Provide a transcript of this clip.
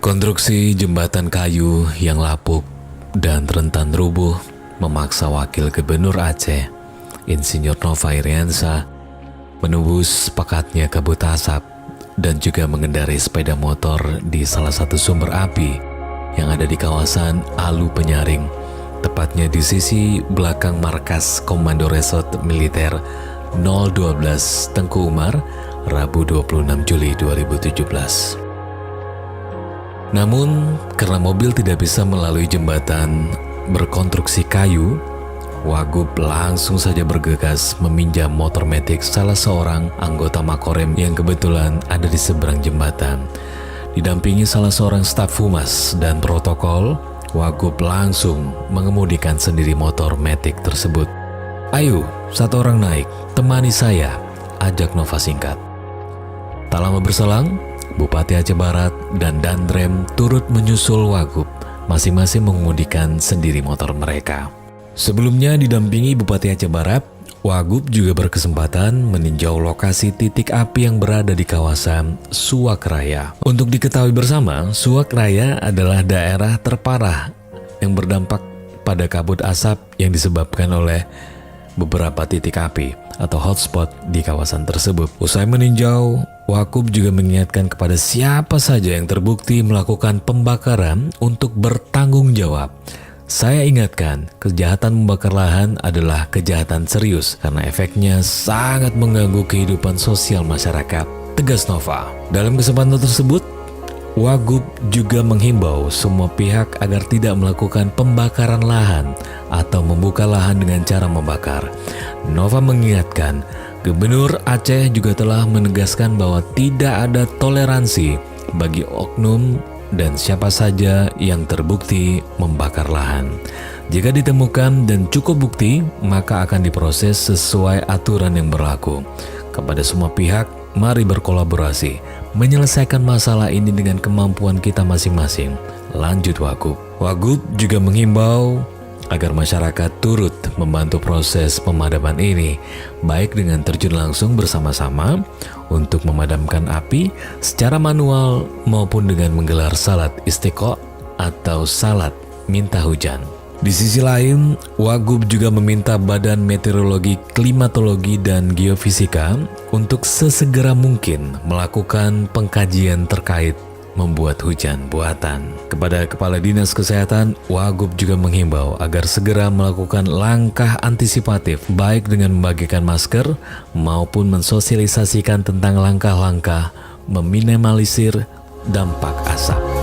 Konstruksi jembatan kayu yang lapuk dan rentan rubuh memaksa Wakil Gubernur Aceh, Insinyur Nova Iriansyah, menembus pekatnya kabut asap dan juga mengendarai sepeda motor di salah satu sumber api yang ada di kawasan Alu Penyaring, tepatnya di sisi belakang markas Komando Resort Militer 012 Tengku Umar, Rabu 26 Juli 2017. Namun, karena mobil tidak bisa melalui jembatan berkonstruksi kayu, Wagub langsung saja bergegas meminjam motor metik salah seorang anggota Makorem yang kebetulan ada di seberang jembatan. Didampingi salah seorang staf humas dan protokol, Wagub langsung mengemudikan sendiri motor metik tersebut. "Ayo, satu orang naik, temani saya," ajak Nova singkat. Tak lama berselang, Bupati Aceh Barat dan Dandrem turut menyusul Wagub, masing-masing mengemudikan sendiri motor mereka. Sebelumnya didampingi Bupati Aceh Barat, Wagub juga berkesempatan meninjau lokasi titik api yang berada di kawasan Suak Raya. Untuk diketahui bersama, Suak Raya adalah daerah terparah yang berdampak pada kabut asap yang disebabkan oleh beberapa titik api atau hotspot di kawasan tersebut. Usai meninjau, Wagub juga mengingatkan kepada siapa saja yang terbukti melakukan pembakaran untuk bertanggung jawab. "Saya ingatkan, kejahatan membakar lahan adalah kejahatan serius karena efeknya sangat mengganggu kehidupan sosial masyarakat," tegas Nova. Dalam kesempatan tersebut, Wagub juga menghimbau semua pihak agar tidak melakukan pembakaran lahan atau membuka lahan dengan cara membakar. Nova mengingatkan, Gubernur Aceh juga telah menegaskan bahwa tidak ada toleransi bagi oknum dan siapa saja yang terbukti membakar lahan. Jika ditemukan dan cukup bukti, maka akan diproses sesuai aturan yang berlaku. Kepada semua pihak, mari berkolaborasi, menyelesaikan masalah ini dengan kemampuan kita masing-masing, lanjut Wagub. Wagub juga menghimbau agar masyarakat turut membantu proses pemadaman ini, baik dengan terjun langsung bersama-sama untuk memadamkan api secara manual maupun dengan menggelar salat istiqo atau salat minta hujan. Di sisi lain, Wagub juga meminta Badan Meteorologi, Klimatologi, dan Geofisika untuk sesegera mungkin melakukan pengkajian terkait membuat hujan buatan. Kepada Kepala Dinas Kesehatan, Wagub juga menghimbau agar segera melakukan langkah antisipatif, baik dengan membagikan masker maupun mensosialisasikan tentang langkah-langkah meminimalisir dampak asap.